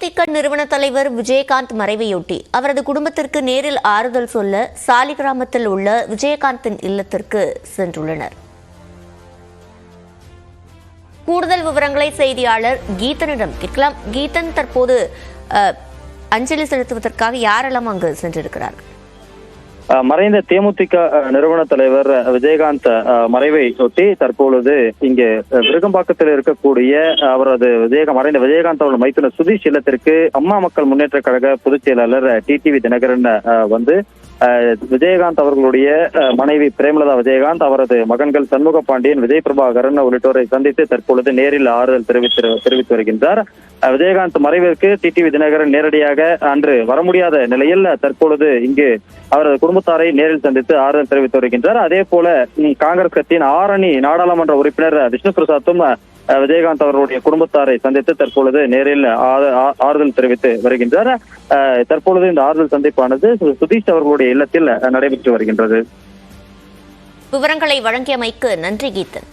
தேமுதிக நிறுவன தலைவர் விஜயகாந்த் மறைவையொட்டி அவரது குடும்பத்திற்கு நேரில் ஆறுதல் சொல்ல சாலிகிராமத்தில் உள்ள விஜயகாந்தின் இல்லத்திற்கு சென்றுள்ளனர். கூடுதல் விவரங்களை செய்தியாளர் கீதனிடம் கேட்கலாம். கீதன், தற்போது அஞ்சலி செலுத்துவதற்காக யாரெல்லாம் அங்கு சென்றிருக்கிறார்கள்? மறைந்த தேமுதிக நிறுவன தலைவர் விஜயகாந்த் மறைவை ஒட்டி தற்பொழுது இங்கே விருகம்பாக்கத்தில் இருக்கக்கூடிய அவரது மறைந்த விஜயகாந்த் அவர்கள் மைத்துனர் சுதீஷ் இல்லத்திற்கு அம்மா மக்கள் முன்னேற்ற கழக பொதுச் செயலாளர் டிடிவி தினகரன் வந்து விஜயகாந்த் அவர்களுடைய மனைவி பிரேமலதா விஜயகாந்த், அவரது மகன்கள் சண்முக பாண்டியன், விஜய் பிரபாகரன் உள்ளிட்டோரை சந்தித்து தற்பொழுது நேரில் ஆறுதல் தெரிவித்து வருகின்றார். விஜயகாந்த் மறைவிற்கு டிடிவி தினகரன் நேரடியாக அன்று வர முடியாத நிலையில் தற்பொழுது இங்கு அவரது குடும்பத்தாரை நேரில் சந்தித்து ஆறுதல் தெரிவித்து வருகின்றார். அதே போல காங்கிரஸ் கட்சியின் ஆரணி நாடாளுமன்ற உறுப்பினர் விஷ்ணு பிரசாத்தும் விஜயகாந்த் அவர்களுடைய குடும்பத்தாரை சந்தித்து தற்பொழுது நேரில் ஆறுதல் தெரிவித்து வருகின்றார். தற்பொழுது இந்த ஆறுதல் சந்திப்பானது சுதீஷ் அவர்களுடைய இல்லத்தில் நடைபெற்று வருகின்றது. விவரங்களை வழங்கியமைக்கு நன்றி கீதன்.